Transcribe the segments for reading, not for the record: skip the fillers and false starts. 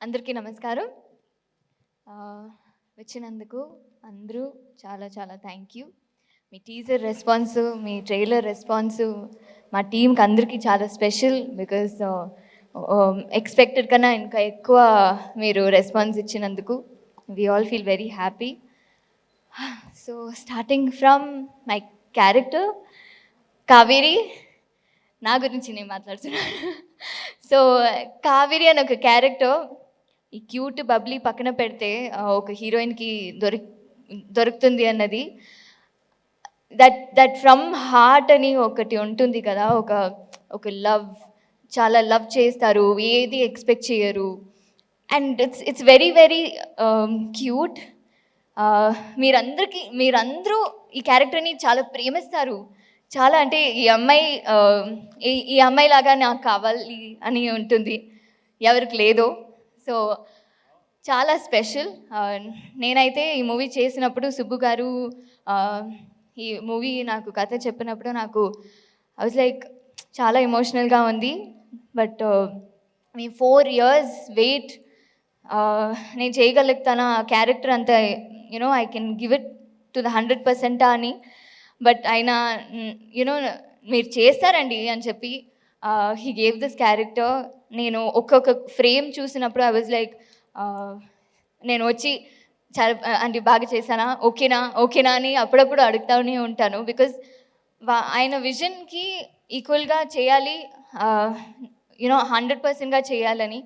అందరికీ నమస్కారం. వచ్చినందుకు అందరూ చాలా చాలా thank you. Me teaser response, me trailer response మా టీమ్కి అందరికీ చాలా స్పెషల్. బికాజ్ ఎక్స్పెక్టెడ్ కన్నా ఇంకా ఎక్కువ మీరు రెస్పాన్స్ ఇచ్చినందుకు we all feel very happy. So starting from my character Kaveri, నా గురించి నేను మాట్లాడుతున్నాను. సో కావేరి అని ఒక క్యారెక్టర్, ఈ క్యూట్ బబ్లీ పక్కన పెడితే ఒక హీరోయిన్కి దొరుకుతుంది అన్నది, దట్ ఫ్రమ్ హార్ట్ అని ఒకటి ఉంటుంది కదా, ఒక లవ్, చాలా లవ్ చేస్తారు, ఏది ఎక్స్పెక్ట్ చేయరు. And it's very very cute. మీరందరూ ఈ క్యారెక్టర్ని చాలా ప్రేమిస్తారు. చాలా అంటే ఈ అమ్మాయి లాగా నాకు కావాలి అని ఉంటుంది, ఎవరికి లేదో. సో చాలా స్పెషల్. నేనైతే ఈ మూవీ చేసినప్పుడు సుబ్బు గారు ఈ మూవీ నాకు కథ చెప్పినప్పుడు నాకు ఐ వాజ్ లైక్ చాలా ఎమోషనల్గా ఉంది. బట్ మీ 4 years వెయిట్, నేను చేయగలుగుతాను ఆ క్యారెక్టర్ అంతా, you know I can give it to the 100% అని. బట్ ఆయన మీరు చేస్తారండి అని చెప్పి హీ గేవ్ దిస్ క్యారెక్టర్. నేను ఒక్కొక్క ఫ్రేమ్ చూసినప్పుడు ఐ వాజ్ లైక్, నేను వచ్చి చాలా అంటే బాగా చేశానా, ఓకేనా అని అప్పుడప్పుడు అడుగుతూనే ఉంటాను. బికాజ్ ఆయన విజన్కి ఈక్వల్గా చేయాలి, 100%గా చేయాలని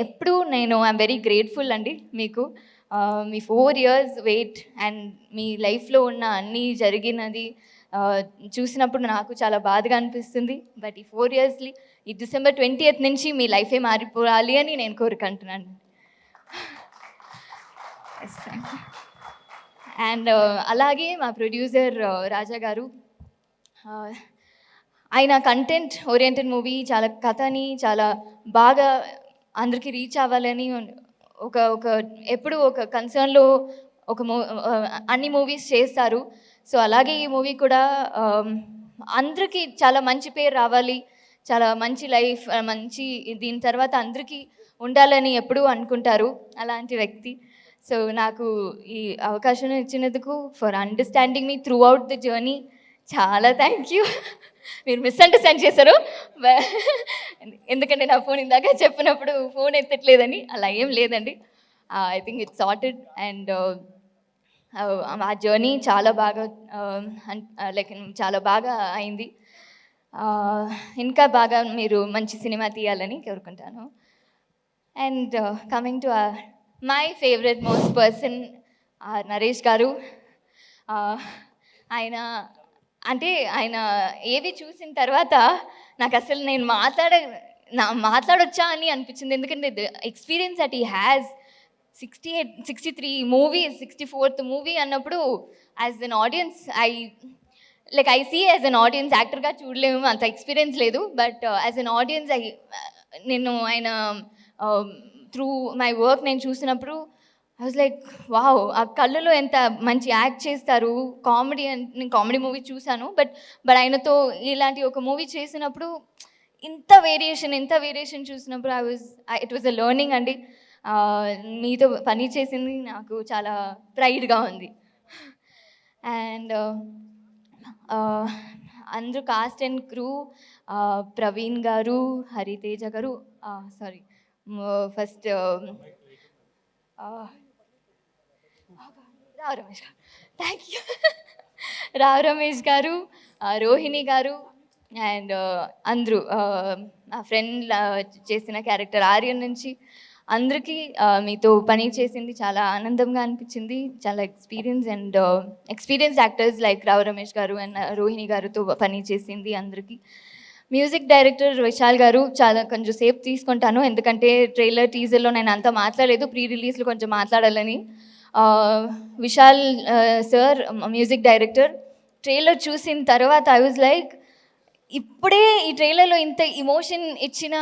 ఎప్పుడు నేను ఐఎమ్ వెరీ గ్రేట్ఫుల్ అండి మీకు. మీ 4 years వెయిట్ అండ్ మీ లైఫ్లో ఉన్న అన్నీ జరిగినది చూసినప్పుడు నాకు చాలా బాధగా అనిపిస్తుంది. బట్ ఈ 4 yearsly ఈ December 20th నుంచి మీ లైఫే మారిపోవాలి అని నేను కోరుకుంటున్నాను. అండ్ అలాగే మా ప్రొడ్యూసర్ రాజా గారు, ఆయన కంటెంట్ ఓరియంటెడ్ మూవీ, చాలా కథని చాలా బాగా అందరికీ రీచ్ అవ్వాలని ఎప్పుడు ఒక కన్సర్న్లో అన్ని మూవీస్ చేస్తారు. సో అలాగే ఈ మూవీ కూడా అందరికీ చాలా మంచి పేరు రావాలి, చాలా మంచి లైఫ్, మంచి దీని తర్వాత అందరికీ ఉండాలని ఎప్పుడూ అనుకుంటారు అలాంటి వ్యక్తి. సో నాకు ఈ అవకాశం ఇచ్చినందుకు, for understanding me through out the journey, చాలా థ్యాంక్ యూ. మీరు మిస్అండర్స్టాండ్ చేశారు, ఎందుకంటే నా ఫోన్ ఇందాక చెప్పినప్పుడు ఫోన్ ఎత్తట్లేదని. అలా ఏం లేదండి, I think it's sorted. And ఆ జర్నీ చాలా బాగా చాలా బాగా అయింది. ఇంకా బాగా మీరు మంచి సినిమా తీయాలని కోరుకుంటాను. And coming to my favourite most person Naresh గారు. ఆయన ఏవి చూసిన తర్వాత నాకు అసలు నేను మాట్లాడొచ్చా అని అనిపించింది. ఎందుకంటే the experience that he has, 63 movies, 64th movie అన్నప్పుడు as an audience I see as an audience, యాక్టర్గా చూడలేము, అంత ఎక్స్పీరియన్స్ లేదు. బట్ యాజ్ అన్ ఆడియన్స్ నేను ఆయన త్రూ మై వర్క్ నేను చూసినప్పుడు ఐ వాజ్ లైక్ వావ్, ఆ కళ్ళలో ఎంత మంచి యాక్ట్ చేస్తారు. నేను కామెడీ మూవీ చూశాను, బట్ ఆయనతో ఇలాంటి ఒక మూవీ చేసినప్పుడు ఇంత వేరియేషన్ చూసినప్పుడు ఇట్ వాజ్ అ లెర్నింగ్ అండి. మీతో పని చేసింది నాకు చాలా ప్రైడ్గా ఉంది. అండ్ అందరూ కాస్ట్ అండ్ క్రూ, ప్రవీణ్ గారు, హరితేజ గారు, sorry first thank you, Rao Ramesh గారు, రోహిణి గారు, అండ్ అందరూ నా ఫ్రెండ్ చేసిన క్యారెక్టర్ ఆర్యన్ నుంచి అందరికీ మీతో పని చేసింది చాలా ఆనందంగా అనిపించింది. చాలా experience actors like Rao Ramesh గారు అండ్ రోహిణి గారితో పని చేసింది అందరికీ. మ్యూజిక్ డైరెక్టర్ విశాల్ గారు, చాలా కొంచెం సేపు తీసుకుంటాను ఎందుకంటే ట్రైలర్ టీజర్లో నేను అంతా మాట్లాడలేదు, ప్రీ రిలీజ్లో కొంచెం మాట్లాడాలని. Vishal sir music director, trailer చూసిన తర్వాత ఐ వాజ్ లైక్, ఇప్పుడే ఈ ట్రైలర్లో ఇంత ఇమోషన్ ఇచ్చిన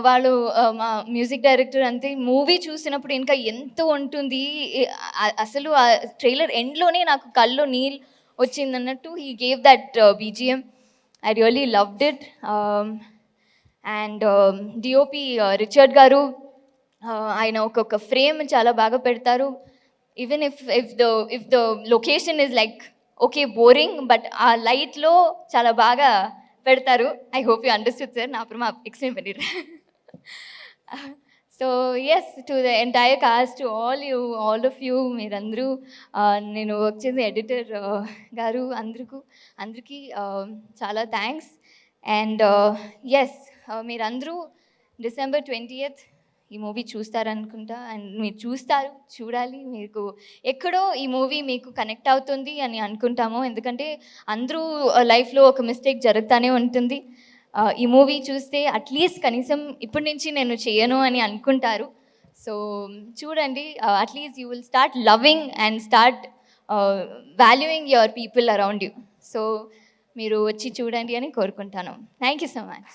వాళ్ళు మా మ్యూజిక్ డైరెక్టర్ అంతే, మూవీ చూసినప్పుడు ఇంకా ఎంత ఉంటుంది అసలు. ఆ ట్రైలర్ ఎండ్లోనే నాకు కళ్ళు నీళ్ళు వచ్చిందన్నట్టు he gave that BGM. I really loved it. And DOP Richard గారు, ఆయన ఒక్కొక్క ఫ్రేమ్ చాలా బాగా పెడతారు. Even if the location is like okay boring, but ఆ లైట్లో చాలా బాగా పెడతారు. I hope you understood sir, నా అప్పుడు మా ఎక్స్ప్లెయిన్ பண்ணிடுறேன். So yes, to the entire cast, to all of you, మీరందరూ, నేను వర్క్ చేసే ఎడిటర్ గారు, అందరికీ చాలా థ్యాంక్స్. అండ్ ఎస్, మీరందరూ December 20th ఈ మూవీ చూస్తారనుకుంటా. అండ్ మీరు చూడాలి. మీకు ఎక్కడో ఈ మూవీ మీకు కనెక్ట్ అవుతుంది అని అనుకుంటాము, ఎందుకంటే అందరూ లైఫ్లో ఒక మిస్టేక్ జరుగుతూనే ఉంటుంది. ఈ మూవీ చూస్తే అట్లీస్ట్ కనీసం ఇప్పటి నుంచి నేను చేయను అని అనుకుంటారు. సో చూడండి, at least you will start loving and start valuing your people around you. So మీరు వచ్చి చూడండి అని కోరుకుంటాను. Thank you so much.